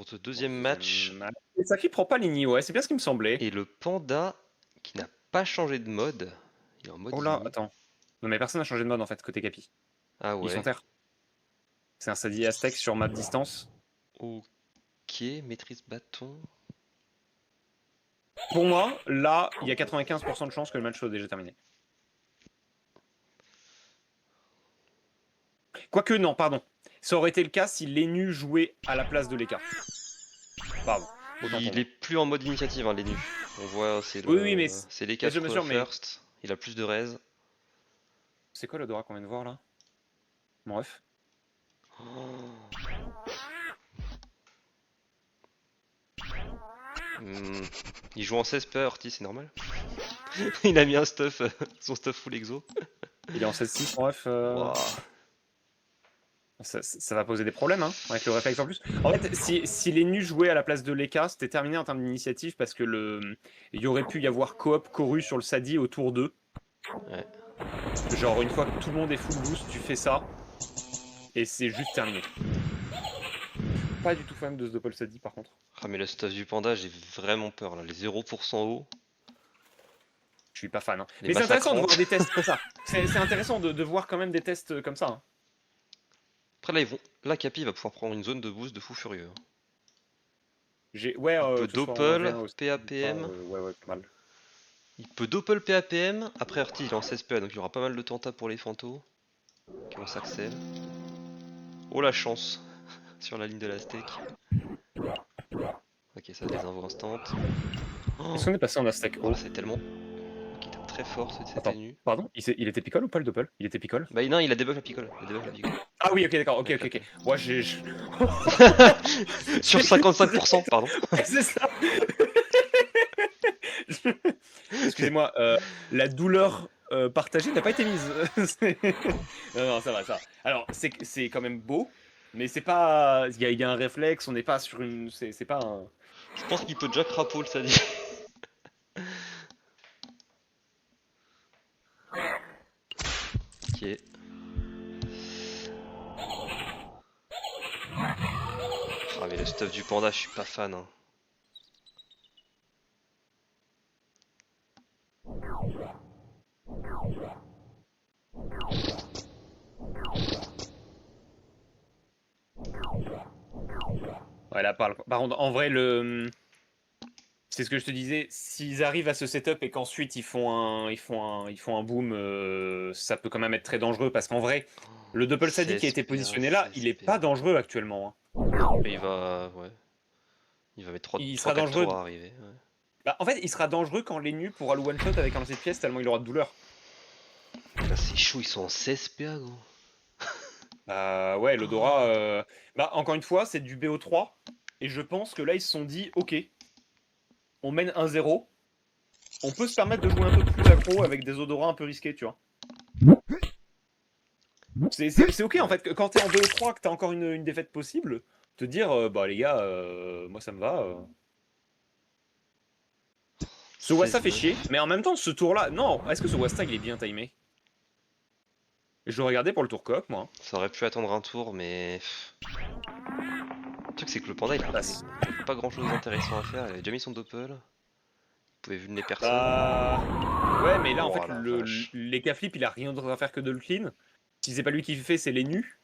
ce deuxième match. Et Saki prend pas Ligny, ouais, c'est bien ce qui me semblait. Et le panda qui n'a pas changé de mode. Il est en mode Oh là, Ligny. attends. Non mais personne n'a changé de mode en fait, côté Capi. Ah Ils sont ouais. terre. C'est un Sadi Aztec sur map distance. Ok, maîtrise bâton. Pour moi, là, il y a 95% de chances que le match soit déjà terminé. Quoique, non, pardon. Ça aurait été le cas si Lenu jouait à la place de Leka. Pardon. Autant pour Il moi. est plus en mode initiative, hein, les nus. On voit, c'est Oui, oui, mais les je me 4 sûr, mais first. Il a plus de raise. c'est quoi l'odorat qu'on vient de voir là? Bref. Il joue en 16 PA, Ortiz, c'est normal. Il a mis un stuff, son stuff full exo. Il est en 7-6, bref. Wouah. Ça va poser des problèmes hein, avec le réflexe en plus. En fait, si les nus jouaient à la place de Leka, c'était terminé en termes d'initiative parce que il y aurait pu y avoir coop Koru sur le Sadi autour d'eux. Ouais. Genre, une fois que tout le monde est full boost, tu fais ça et c'est juste terminé. Pas du tout fan de ce double Sadi par contre. Ah, mais le stuff du panda, j'ai vraiment peur là. Les 0% haut. Je suis pas fan. Hein. Les Mais c'est intéressant de massacrantes. voir des tests comme ça. C'est intéressant de voir quand même des tests comme ça. Hein. Après là, là, Capi va pouvoir prendre une zone de boost de fou furieux. Ouais, Il peut que ce soit en doppel, V1 aussi. PAPM. Ouais, pas mal. Il peut doppel PAPM. Après, Ortiz il est en 16 PA, donc il y aura pas mal de tenta pour les fantos qui vont s'accel. Oh la chance sur la ligne de la steak. Ok, ça les envoie instant. Est-ce qu'on est passé en Aztec Oh haut? là, c'est tellement. Ok, il tape très fort cette Attends, tenue. pardon? Il était picole ou pas le doppel? Il était picole? Bah non, il a debuff la picole. Il a debuff la picole. Ah oui, ok, d'accord, ok, Avec ok, la ok. Moi, Sur 55%, pardon. C'est ça. Excusez-moi, la douleur partagée n'a pas été mise. Non, non, ça va, ça va. Alors, c'est quand même beau, mais c'est pas. Il y a un réflexe, on n'est pas sur une. C'est pas un. Je pense qu'il peut déjà crapaud, ça dit. Ok. Ah mais le stuff du panda, je suis pas fan. Hein. Ouais, là, par contre, en vrai, c'est ce que je te disais. S'ils arrivent à ce setup et qu'ensuite ils font un boom, ça peut quand même être très dangereux parce qu'en vrai, le double sadi qui a 16 été PA, positionné là, 16 il est pas PA. dangereux actuellement. Hein. Mais il va. Ouais. Il va mettre Il sera 3-4 dangereux. tours à arriver. Ouais. Bah, en fait, il sera dangereux quand les nus pourra le one shot avec un lancer de pièce tellement il aura de douleur. Là, c'est chaud, ils sont en 16 PA, gros. Ouais, l'odorat. Bah, encore une fois, c'est du BO3. Et je pense que là, ils se sont dit, ok, on mène 1-0. On peut se permettre de jouer un peu plus aggro avec des odorats un peu risqués, tu vois. C'est ok en fait, quand t'es en BO3, que t'as encore une défaite possible, te dire, bah les gars, moi ça me va. Ce Wasta fait 16-9. chier, mais en même temps, ce tour-là, non, est-ce que ce Wasta il est bien timé? Je le regardais pour le tour coop, moi. Ça aurait pu attendre un tour, mais. Le truc, c'est que le panda, il a Passe. pas grand chose d'intéressant à faire. Il avait déjà mis son doppel. Il pouvait vulner personne. Bah. Ouais, mais là, en Oh fait, la vache. les K-flip, il a rien d'autre à faire que de le clean. Si c'est pas lui qui le fait, c'est les nus.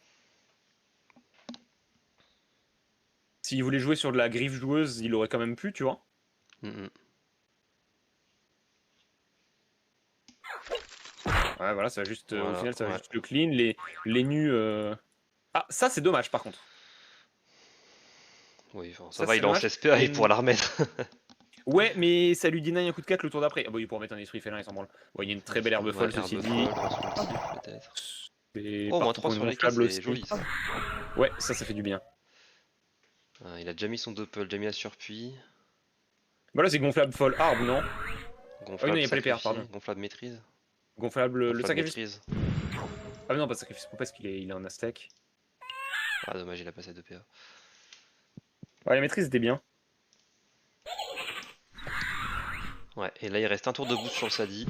S'il voulait jouer sur de la griffe joueuse, il aurait quand même pu, tu vois. Ouais, voilà, ça va juste, au Voilà, final, ça va ouais. juste le clean. Les nus. Ah, ça, c'est dommage, par contre. Oui, enfin, ça Ça, va, c'est il est en dommage. 16 PA, il pourra Et... la remettre. Ouais, mais ça lui deny un coup de 4 le tour d'après. Ah bah, il pourra mettre un esprit félin, il s'en branle. Ouais, il y a une très belle herbe Ouais, folle, ceci herbe dit. folle, lance-multi, peut-être. C'est Oh, moins parti 3 pour une sur les cas, gonflable c'est aussi. joli ça. Ouais, ça fait du bien. Il a déjà mis son doppel, déjà mis la surpuis. Bah là, c'est gonflable folle arbre, non? Ah oui, non, il Gonflable n'y a pas les PR, sacrifié, pardon. gonflable maîtrise. Gonflable, le Gonflable sacrifice. maîtrise. Ah mais non, pas sacrifice, parce qu'il est en Aztec. Ah, dommage, il a passé 2 PA. Ouais, la maîtrise était bien. Ouais, et là il reste un tour de boost sur le Sadi.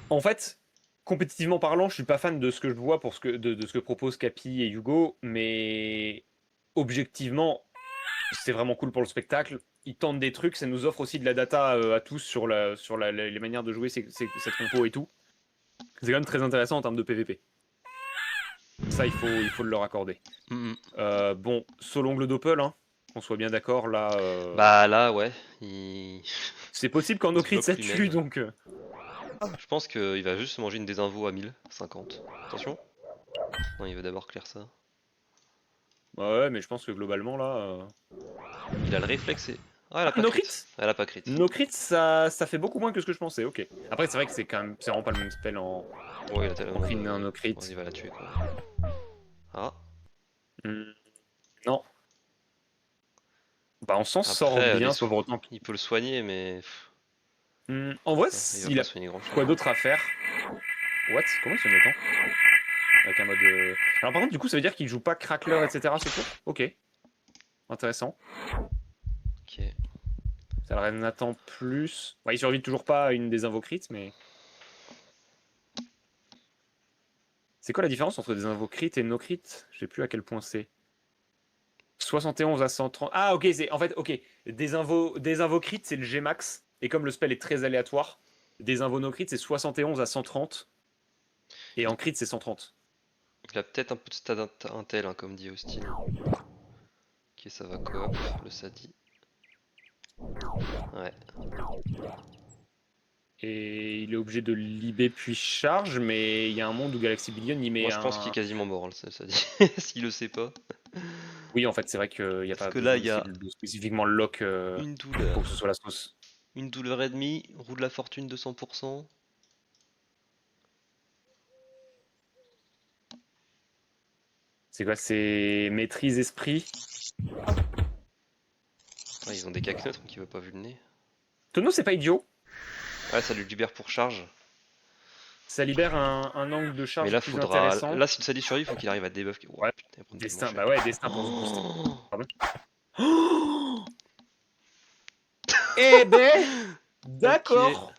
En fait, compétitivement parlant, je suis pas fan de ce que je vois pour de ce que proposent Capi et Hugo, mais objectivement, c'est vraiment cool pour le spectacle. Ils tentent des trucs, ça nous offre aussi de la data à tous sur les manières de jouer cette compo et tout. C'est quand même très intéressant en termes de PVP. Ça, il faut le leur accorder. Mm, mm. Bon, Solongle Doppel, hein, qu'on soit bien d'accord, là... Bah là, ouais. Il... c'est possible qu'en il se no-crit bloque ça tue, lui-même. donc... Je pense qu'il va juste manger une désinvo à 1050. Attention. Non, il veut d'abord clear ça. ouais, mais je pense que globalement, là... Il a le réflexé. Ah, elle a pas no crit. crit Elle a pas crit. No-crit, ça fait beaucoup moins que ce que je pensais, ok. Après, c'est vrai que c'est quand même... C'est vraiment pas le même spell Ouais, il a tellement. en crit d'un no-crit. Ouais, il va la tuer quoi. Ah. Non. Bah, on s'en sort Après, bien, pauvre autant. il peut le soigner, mais. En vrai, Il va il pas a soigner grand chose. quoi d'autre à faire? What? Comment il se met autant? Avec un mode... Alors par contre, du coup, ça veut dire qu'il joue pas Crackler, etc. ce tour? Ok. Intéressant. Ok. Ça le attend plus. Ouais, il survit toujours pas à une des invocrits, mais... C'est quoi la différence entre des invocrits et no-crit? Je sais plus à quel point c'est. 71 à 130. Ah, ok, c'est... En fait, ok. Des invocrits, c'est le Gmax. Et comme le spell est très aléatoire, des invo no-crit, c'est 71 à 130. Et en crit, c'est 130. Il a peut-être un peu de stade intel, hein, comme dit Austin. Ok, ça va coop, le Sadi. Ouais. Et il est obligé de libé puis charge, mais il y a un monde où Galaxy Billion il met Moi je pense qu'il est un... quasiment mort, hein, le Sadi. S'il le sait pas. Oui, en fait, c'est vrai qu'il n'y a Parce pas que là, besoin il y a de spécifiquement le lock une pour douleur. que ce soit la sauce. Une douleur et demie, roue de la fortune 200%. C'est quoi? C'est maîtrise esprit. Ah, ils ont des cacs neutres, donc il veut pas vu le nez. Tonneau, c'est pas idiot. Ouais, ça lui libère pour charge. Ça libère un angle de Mais charge là, plus faudra. intéressant. Là, si le Sadi survit, il faut qu'il arrive à debuff. Oh Ouais, putain, il va prendre tellement destin. cher. Bah ouais, destin pour se booster. Oh Pardon. Eh ben, ok. d'accord.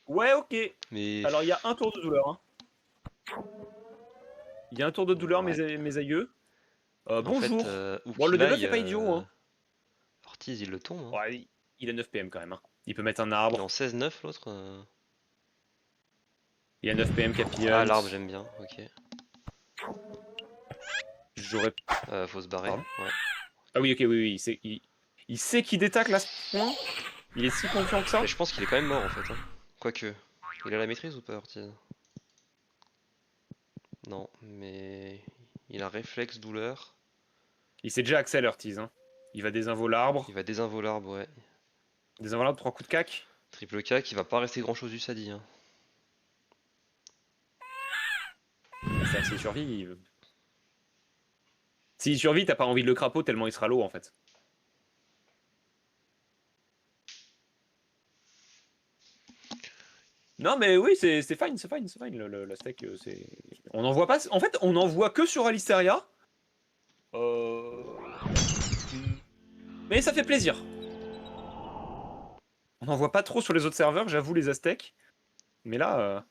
Ouais, ok. Mais. Alors, il y a un tour de douleur. Hein. Il y a un tour de douleur, Ouais. mes aïeux. En fait, Bonjour. où Bon, le qu'il debuff aille, est pas idiot. Hein. Ortiz il le tombe. Hein. Ouais, il a 9 PM quand même. Hein. Il peut mettre un Il est en arbre. 16-9 l'autre. Il y a 9 PM Cappy Ah, Hunt. l'arbre, j'aime bien. Ok. J'aurais. Faut se barrer. Pardon. Ouais. Ah oui, ok, oui. Il sait qu'il détacle à ce point. Il est si confiant que ça. Mais je pense qu'il est quand même mort en fait. Hein. Quoique. Il a la maîtrise ou pas, Ortiz? Non, mais. Il a réflexe, douleur. Il s'est déjà axé Ortiz. Hein. Il va désinvo l'arbre. Il va désinvo l'arbre, ouais. Désinvo l'arbre, 3 coups de cac. Triple K qui va pas rester grand chose du Sadi. Hein. C'est-à-dire s'il survit. S'il survit, t'as pas envie de le crapaud tellement il sera low en fait. Non mais oui, c'est fine, c'est fine, c'est fine. La steak, c'est. On en voit pas. En fait, on en voit que sur Alisteria. Mais ça fait plaisir. On n'en voit pas trop sur les autres serveurs, j'avoue, les Aztèques. Mais là,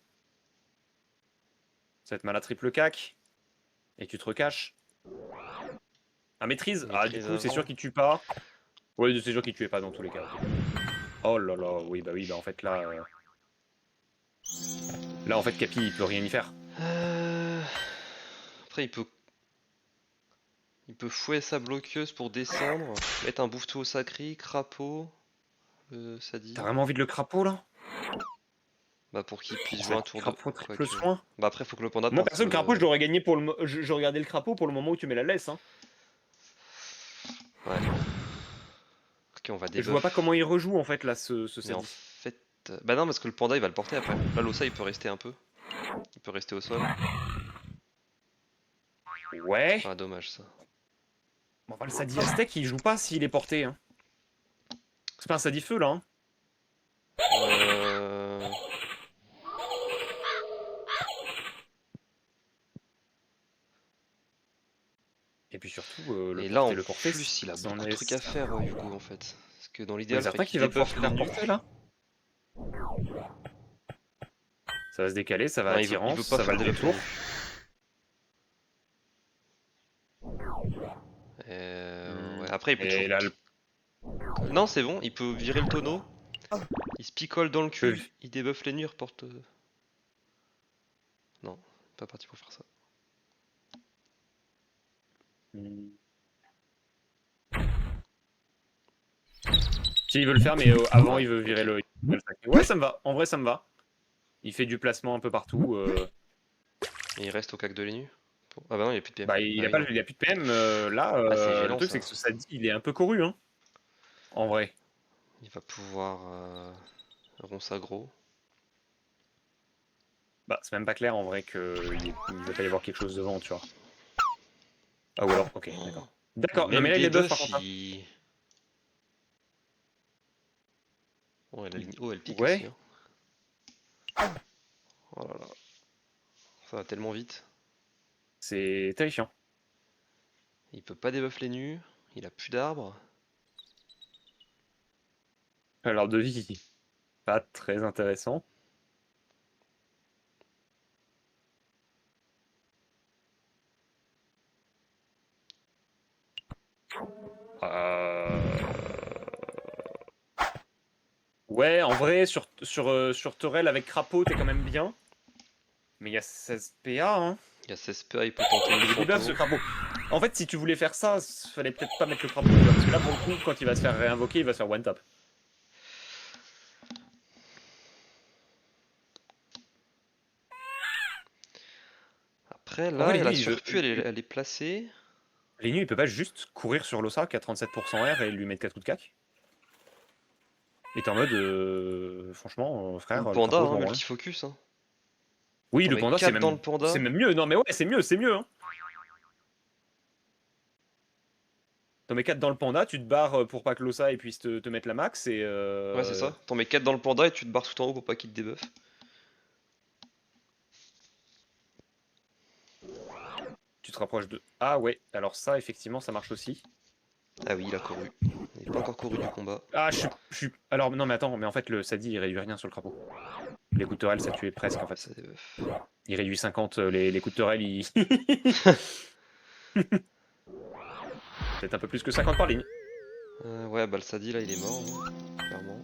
ça va être mal à triple cac. Et tu te recaches. Ah, maîtrise. Ah, du Maîtrise coup, c'est avant. sûr qu'il tue pas. Oui, c'est sûr qu'il tuait pas dans tous les cas. Oh là là, oui, bah en fait, là. Là, en fait, Capi, il peut rien y faire. Après, il peut. Il peut fouer sa bloqueuse pour descendre. Mettre un bouffetou au sacré, crapaud. Sadi. T'as vraiment envie de le crapaud, là? Bah, pour qu'il puisse jouer un tour de. Crapaud triple Quoique. soin. Bah, après, faut que le panda Moi, parte. perso, le crapaud, je l'aurais gagné pour le. Je regardais le crapaud pour le moment où tu mets la laisse. Hein. Ouais. Ok, on va Je debuff. vois pas comment il rejoue, en fait, là, ce Mais en Sadi. fait. Bah, non, parce que le panda il va le porter après. Là, l'ossa il peut rester un peu. Il peut rester au sol. Ouais. Ah, dommage ça. Bon, bah, le Sadi Aztèque, il joue pas s'il est porté. Hein. C'est pas un Sadi feu, là. Hein. Euh... Et puis surtout, le Et là, en le porter, plus, il a c'en beaucoup de est... trucs à faire, Hugo, en fait. Parce que dans On est l'idéal, faudrait certain qu'il qu'il va pouvoir débuffe faire les porter, nuques. là. Ça va se décaler, ça va Non, il attirance, veut pas ça va faire le le détour. détour. Ouais, Après, il peut Et toujours... là, le... Non, c'est bon, il peut virer le tonneau. Il se picole dans le peut- cul, il débuffe les nuits, il reporte... Non, pas parti pour faire ça. Si, il veut le faire, mais avant, il veut virer Ok. le sacré. Ouais, ça me va. En vrai, ça me va. Il fait du placement un peu partout. Et il reste au cac de l'énu. Ah bah non, il n'y a plus de PM. Bah, Ah il a oui, pas, non. il a plus de PM. Là, Ah, c'est le gênant truc, ça. c'est que ça dit, il est un peu couru, hein. En vrai. Il va pouvoir ronce aggro. Bah, c'est même pas clair en vrai qu'il va pas y avoir quelque chose devant, tu vois. Ah, ou alors, ok, d'accord. Et D'accord, non mais même là il est buff par debuff, contre. Hein. il... Oh, la ligne haut, elle pique aussi. Ouais, Hein. Oh là là. Ça va tellement vite. c'est terrifiant. Il peut pas débuff les nus. Il a plus d'arbres. Alors de vie, pas très intéressant. Euh, Ouais, en vrai, sur Torel avec Crapaud, t'es quand même bien. Mais il y a 16 PA, hein. Il y a 16 PA, il peut tenter une Il est buff ce photo. Crapaud. En fait, si tu voulais faire ça, fallait peut-être pas mettre le Crapaud, tu vois, parce que là, pour le coup, quand il va se faire réinvoquer, il va se faire one tap. Après, En vrai, là, les la nuits, surpu, elle est placée. les nuits, il peut pas juste courir sur l'Ossa qui a 37% R et lui mettre 4 coups de cac. Et t'es en mode, franchement, Ou le frère, le panda, crapaud, je hein, m'en branle. multifocus. Hein. Oui, T'en le mets panda, 4 dans le c'est panda. même mieux. Non, mais ouais, c'est mieux, hein. T'en mets 4 dans le panda, tu te barres pour pas que l'Ossa puisse te mettre la max et Ouais, c'est ça. T'en mets 4 dans le panda et tu te barres tout en haut pour pas qu'il te débuffe. tu te rapproches de. Ah ouais, alors ça, effectivement, ça marche aussi. Ah oui, il a couru. Il est pas encore couru du combat. Ah, je suis. Alors, non, mais attends, mais en fait, le Sadi, il réduit rien sur le crapaud. Les coups de torel, ça tuait presque, en Ouais, fait. ça débuffe. Il réduit 50, les coups de torel, il. Peut-être un peu plus que 50 par ligne. Ouais, bah le Sadi là, il est mort, hein, clairement.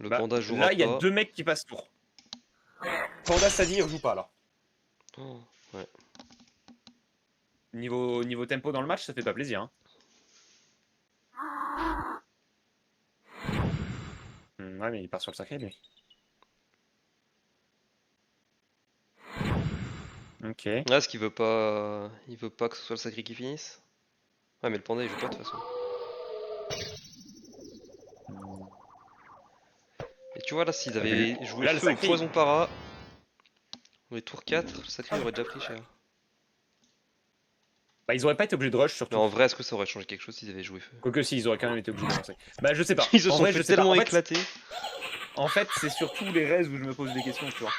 Le Bah, panda jouera là, il y a pas. 2 mecs qui passent tour. Panda Sadi, il rejoue pas, là. Oh, ouais. Niveau tempo dans le match, ça fait pas plaisir. Hein. Ouais, mais il part sur le sacré, lui. Ok. Ah, est-ce qu'il veut pas. Il veut pas que ce soit le sacré qui finisse? Ouais, mais le panda il joue pas de toute façon. Et tu vois là, s'ils avaient joué Là, le feu au sacré. poison para, les tours 4, le sacré aurait déjà pris cher. Bah, ils auraient pas été obligés de rush, Mais surtout. en vrai, est-ce que ça aurait changé quelque chose s'ils avaient joué feu? Quoique, si, ils auraient quand même été obligés d'avancer. Bah, je sais pas. Ils se En sont vrai, fait je sais pas. tellement éclater. En fait, c'est surtout les raids où je me pose des questions, tu vois.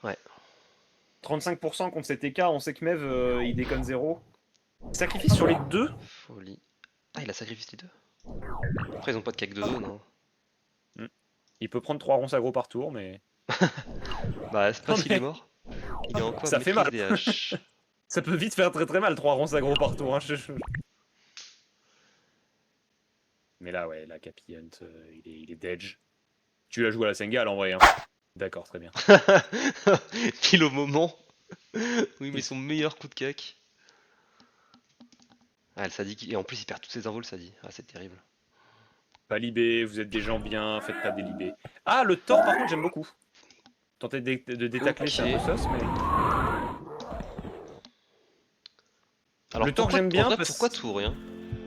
Ouais. 35% contre cet EK, on sait que Mev, il déconne zéro. Sacrifice sur les deux. Folie. Ah, il a sacrifié les deux. Après, ils ont pas de cac de zone. Hein. Il peut prendre 3 ronces aggro par tour, mais. Bah, c'est pas Non, s'il est mais mort. Il est en quoi? ça fait Maîtrise mal. des haches. Ça peut vite faire très très mal, 3 ronces aggro par tour. Hein. Mais là, ouais, la Capi Hunt, il est d'edge. Tu la joues à la Sengal en vrai. Hein. D'accord, très bien. Pile au moment où il met son meilleur coup de cac. Ah, le sadique. Et en plus, il perd tous ses invos, le sadi. Ah, c'est terrible. Pas libé, vous êtes des gens bien, faites pas des libés. Ah, le Thor, par contre, j'aime beaucoup. Tenter de détacler, c'est un peu sauce, mais. Alors, Le Thor, pourquoi, j'aime en bien vrai, parce pourquoi tout rien?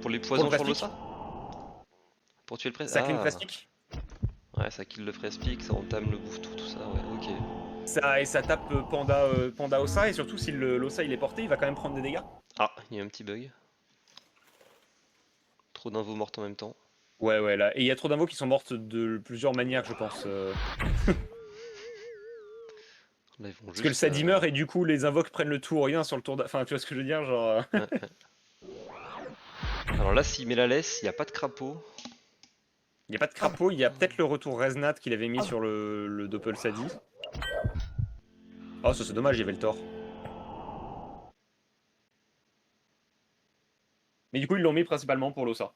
Pour les pour le poisons sur plastique. l'ossa? Pour tuer le press. Ça clean Ah, plastique. ouais, ça kill le frespic, ça entame le bouffe tout ça, ouais, ok. Ça, et ça tape Panda Ossa, et surtout si l'Ossa il est porté, il va quand même prendre des dégâts. Ah, il y a un petit bug. Trop d'invos mortes en même temps. Ouais, ouais, là. Et il y a trop d'invos qui sont mortes de plusieurs manières, je pense. Là, ils vont Parce que le juste. Sadi meurt, et du coup, les invoques prennent le tout ou rien sur le tour. Enfin, tu vois ce que je veux dire, genre. Ouais, ouais. Alors là, s'il met la laisse, il n'y a pas de crapaud. Il n'y a pas de crapaud, il y a peut-être le retour Reznat qu'il avait mis sur le Doppel Sadi. Oh, ça c'est dommage, il y avait le tort. Mais du coup, ils l'ont mis principalement pour l'Ossa.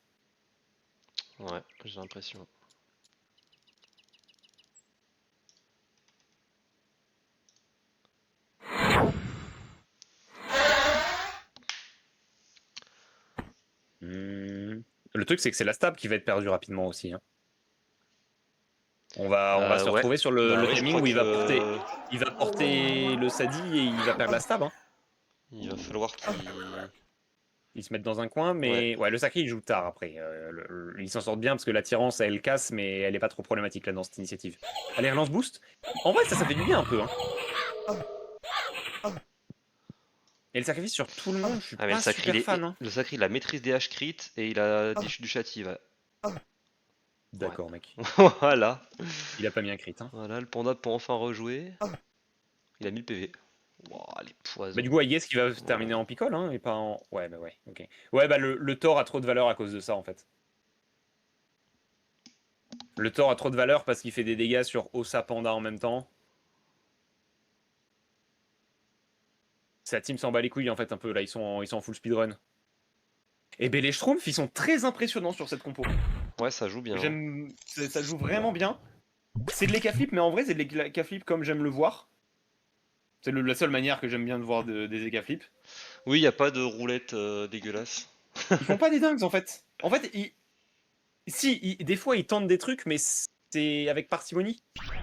Ouais, j'ai l'impression. Le truc, c'est que c'est la stab qui va être perdue rapidement aussi, hein. On va se Ouais. retrouver sur Bah le oui, je timing crois où que il va porter le Sadi et il va perdre la stab, hein. il va falloir qu'il... Ils se mettent dans un coin, Ouais. mais ouais, le sacré il joue tard après. Ils s'en sortent bien parce que l'attirance elle casse, mais elle est pas trop problématique là dans cette initiative. Allez, relance boost. En vrai, ça fait du bien un peu, hein. Et le sacrifice sur tout le monde, je suis Ah mais le pas sacré, super fan, hein. le sacré, il a maîtrise des H crit et il a du châti, ouais. Ouais. D'accord, mec. Voilà. Il a pas mis un crit, hein. Voilà, le panda peut enfin rejouer. Il a 1000 PV. Wouah, les Bah, poisons. du coup, I guess qu'il va terminer en picole, hein, et pas en. Ouais, bah ouais, ok. Ouais, bah le Thor a trop de valeur à cause de ça, en fait. Le Thor a trop de valeur parce qu'il fait des dégâts sur Ossa Panda en même temps. Sa team s'en bat les couilles, en fait, un peu, là, ils sont en full speedrun. Et ben les Schtroumpfs, ils sont très impressionnants sur cette compo. Ouais, ça joue bien, hein. Ça joue vraiment bien. C'est de l'Eka flip, mais en vrai, c'est de l'Eka flip comme j'aime le voir. C'est la seule manière que j'aime bien de voir des Eka flip. Oui, il a pas de roulette dégueulasse. Ils font pas des dingues en fait. En fait, des fois ils tentent des trucs, mais c'est avec parcimonie.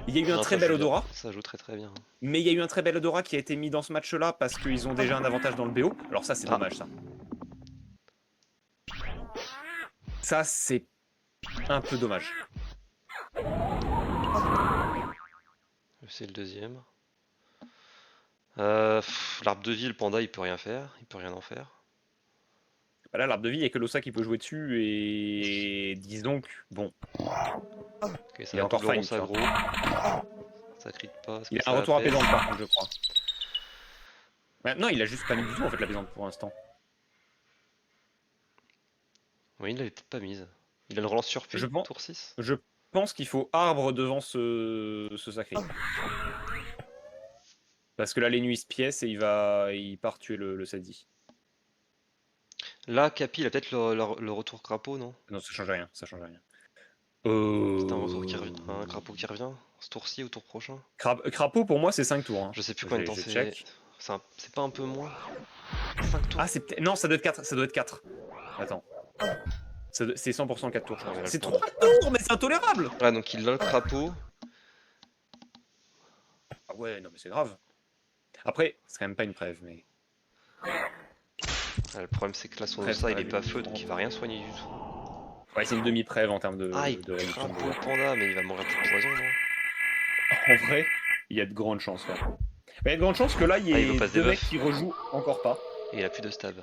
Il y a eu un Non, très ça bel joue bien. odorat, Ça joue très très bien. mais il y a eu un très bel odorat qui a été mis dans ce match-là parce qu'ils ont déjà un avantage dans le BO. Alors ça, c'est Ah, dommage ça. Ça, c'est un peu dommage. c'est le deuxième. L'arbre de vie, le panda, il peut rien faire. Il peut rien en faire. Bah là, l'arbre de vie, il n'y a que l'Ossa qui peut jouer dessus, et dis donc, bon, Ok, ça il est va encore double fine, tu ronce vois. aggro. Ça crit pas. Est-ce Il que a un ça retour apaise? apaisant par contre, je crois. Ouais, non, il a juste pas mis du tout en fait l'apaisante pour l'instant. Oui, il l'avait peut-être pas mise. Il a le relance Je surpuis, pense, tour 6. je pense qu'il faut arbre devant ce sacré. Parce que là, les nuits se piècent et il part tuer le Sadi. Là, Capi, il a peut-être le retour crapaud, non? Non, ça change rien, ça change rien. C'est un retour qui revient, un crapaud qui revient, ce tour-ci ou tour prochain. Crapaud, pour moi, c'est 5 tours, hein. Je sais plus combien de temps Je c'est. check. C'est pas un peu moins? 5 tours? Ah, non, ça doit être 4. Ça doit être 4. Attends. C'est 100% 4 tours, je Ah pense. ouais, là, le C'est panda. 3 tours, mais c'est intolérable! Ouais, donc il a le crapaud. Ah ouais, non, mais c'est grave. Après, c'est quand même pas une preuve, mais. Ah, le problème, c'est que là, son Preuve, ossa, ça il va est lui pas donner feu, du donc il temps. va rien soigner du tout. Ouais, c'est une demi-preuve en termes Ah, il de réduction de crapaud le dégâts. panda, mais il va mourir de poison, non? En vrai, il y a de grandes chances, ouais. Mais il y a de grandes chances que là, il y Ah, il veut ait pas se deux mecs debuff. qui rejouent encore pas. Et il a plus de stab.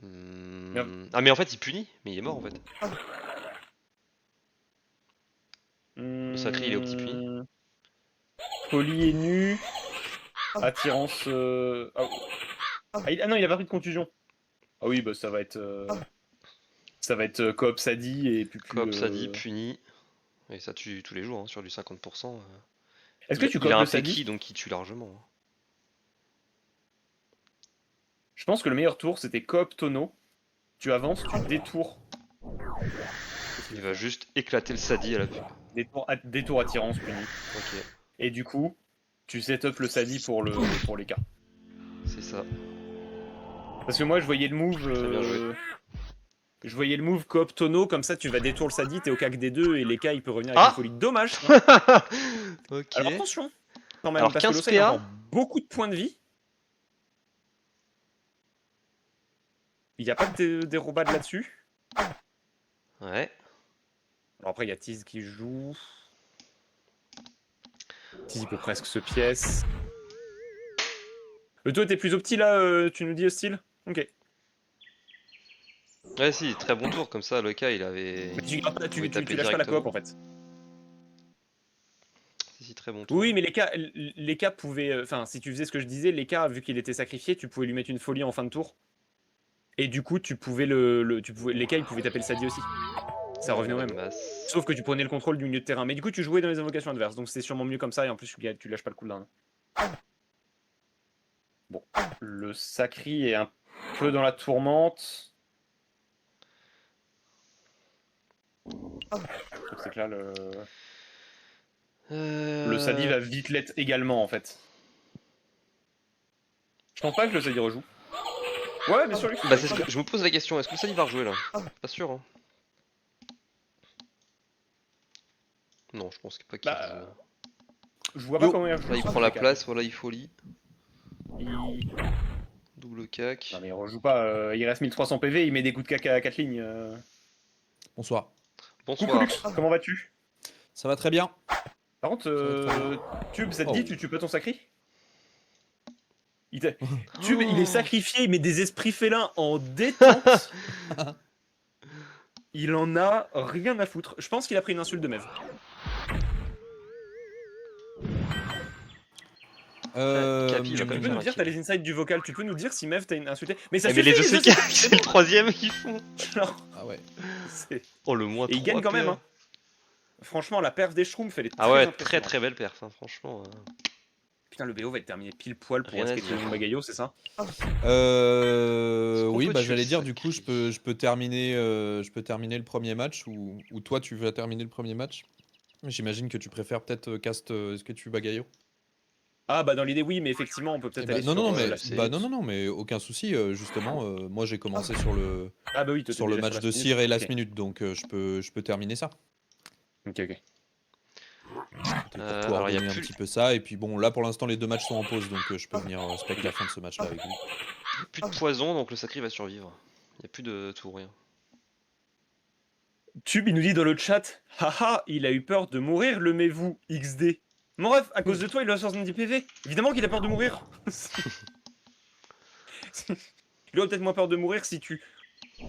Mais, Ah, mais en fait, il punit, mais il est mort en fait. Le sacré, il est au petit puni. Folie est nu. Attirance. Ah non, il a pas pris de contusion. Ah oui, bah ça va être coop Sadi et Pupu. Coop, ça dit, puni. Et ça tue tous les jours, hein, sur du 50%. Est-ce que tu Il a coop un le Peki, Sadi? donc il tue largement, hein. Je pense que le meilleur tour c'était coop Tono. Tu avances, tu détours. Qu'est-ce qu'il Il veut va faire? juste éclater le Sadi à la pub. Détour attirance puni. Ok, Et du coup, tu set up le Sadi pour les cas. c'est ça. Parce que moi je voyais le move. Très bien joué. Je voyais le move coop Tono, comme ça tu vas détour le Sadi, t'es au CAC des deux et les cas il peut revenir avec une Ah. folie. Dommage ça. Ok. Alors attention, quand même, Alors parce que 15 l'Ossa il a PA. encore beaucoup de points de vie. Il n'y a pas de dérobade là-dessus. Ouais. Alors après, il y a Tiz qui joue. Tiz, il peut presque se pièce. Toi, t'es plus opti là, tu nous dis hostile? Ok. Ouais, si, très bon tour, comme ça, le cas, il avait. Mais tu, gardes pas- Il pouvait taper tu lâches pas la coop directement. en fait. Si, si, très bon tour. Oui, mais les cas pouvaient. Enfin, si tu faisais ce que je disais, les cas, vu qu'il était sacrifié, tu pouvais lui mettre une folie en fin de tour. Et du coup, tu pouvais les cas, ils pouvaient taper le Sadi aussi. Ça revenait au La même. masse. Sauf que tu prenais le contrôle du milieu de terrain. Mais du coup, tu jouais dans les invocations adverses. Donc c'était sûrement mieux comme ça. Et en plus, tu lâches pas le cooldown. Bon. Le Sacri est un Feu dans la tourmente. C'est que là, le Sadi va vite l'être également, en fait. Je pense pas que le Sadi rejoue. Ouais, bien sûr, Lux. Bah, c'est ce que je me pose la question, est-ce que ça il va rejouer là? Pas sûr, hein. Non, je pense pas qu'il. Bah, je vois pas comment il rejoue. Là, il prend la place, voilà, il folie. Il... Double cac. Non, mais il rejoue pas. Il reste 1300 PV, il met des coups de cac à 4 lignes. Bonsoir. Coucou Bonsoir. Lux, comment vas-tu? Ça va très bien. Par contre, Tube, ça te dit, tu tues pas ton sacri? Tube, il est sacrifié, il met des esprits félins en détente. Il en a rien à foutre. Je pense qu'il a pris une insulte de Mev. Capi, il a Tu quand même peux nous fait dire, un t'as kill. les insides du vocal, tu peux nous dire si Mev t'a insulté? Mais ça Eh, mais suffit, les deux ça CK, suffit, c'est le troisième qu'ils font. Non, Ah ouais. c'est- Oh, le moins Et il 3 gagne quand même. PA. Hein. Franchement, la perf des Schtroumpfs, elle est Ah ouais, impressionnante. très belle perf, hein, franchement. Putain, le BO va être terminé pile poil pour Rien à Escape dire. from Bagayo, c'est ça? Oui, peut bah tuer j'allais ce dire, sac. du coup, je peux terminer le premier match ou toi tu vas terminer le premier match. J'imagine que tu préfères peut-être cast est-ce que tu Bagayo? Ah bah dans l'idée oui, mais effectivement on peut peut-être Eh bah, aller non, sur non, mais la c'est- non, mais aucun souci. Justement, moi j'ai commencé sur le Ah bah oui, toi, t'es sur le déjà match la de minute. Cyr et last Ok. minute, donc je peux terminer ça. Ok. Pour pouvoir Alors, il y a donner un plus. petit peu ça. Et puis bon, là pour l'instant les deux matchs sont en pause, donc je peux venir spec la fin de ce match-là avec vous. Plus de poison, donc le sacré va survivre. Il n'y a plus de tout, rien. Tube il nous dit dans le chat, haha, il a eu peur de mourir le Mevu XD. Mon ref, à cause de toi il a 70 PV. Évidemment qu'il a peur de mourir. Il aurait peut-être moins peur de mourir si tu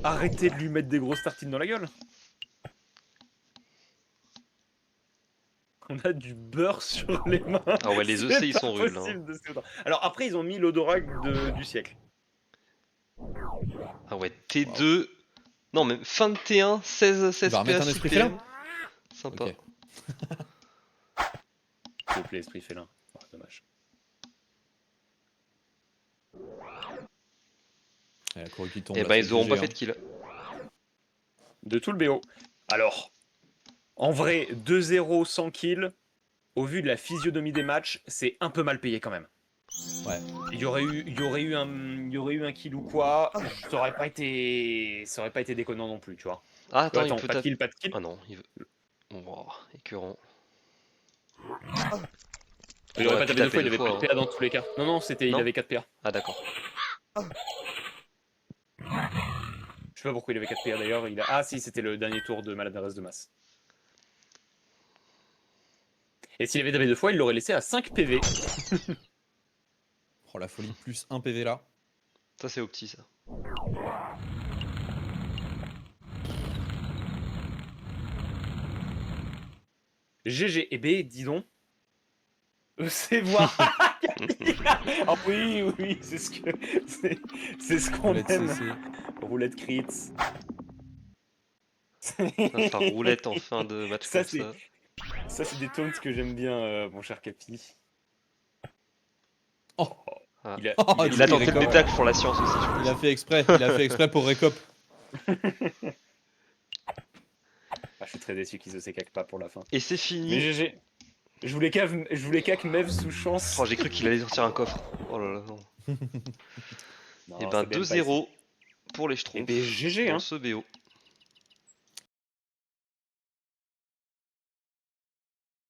arrêtais de lui mettre des grosses tartines dans la gueule. On a du beurre sur les mains. Ah ouais, les EC C'est ils sont pas rudes là. possible de se faire. Alors après ils ont mis l'odorat du siècle. Ah ouais, T2. Non, mais fin de T1, 16 Tu vas remettre PA, un 6 esprit PM. félin. Sympa. Ok. S'il te plaît, esprit félin. Oh, dommage. Et la courue qui tombe. Et là, bah, c'est ils auront GG, pas hein. fait de kill. De tout le BO. Alors, en vrai, 2-0 sans kill, au vu de la physionomie des matchs, c'est un peu mal payé quand même. Ouais. Il y aurait eu un kill ou quoi, ça aurait pas été déconnant non plus, tu vois. Ah, attends, Attends, il peut pas de taper. kill, pas de kill. Ah non, il veut. Wow, écœurant. Il aurait aurait pas pu tapé deux fois, taper il avait deux pas fois, de PA dans tous les cas. Non, non, il Non avait 4 PA. Ah, d'accord. Je sais pas pourquoi il avait 4 PA d'ailleurs. Ah si, c'était le dernier tour de Maladresse de masse. Et s'il avait tapé deux fois, il l'aurait laissé à 5 PV. Oh la folie, plus 1 PV là. Ça, c'est au petit, ça. GG. Eh ben, dis donc. C'est voir. Ah oui, oui, c'est ce que c'est ce qu'on Roulette aime. CC. Roulette crits. Ça fera roulette en fin de match Ça, comme c'est- ça. Ça, c'est des taunts que j'aime bien, mon cher Capi. Oh. Ah. Il a, Oh, il Il a il tenté le récolte. pétacle pour la science aussi. je Il pense. a fait exprès pour récop. Ah, je suis très déçu qu'ils se s'écaquent pas pour la fin. Et c'est Mais fini. GG. Je voulais qu'ac Mev sous chance. Oh, j'ai cru qu'il allait sortir un coffre. Oh là là, non. Non, Et c'est ben bien 2-0 pas pour les ici. Schtroumpfs Et ben GG, dans hein. ce BO.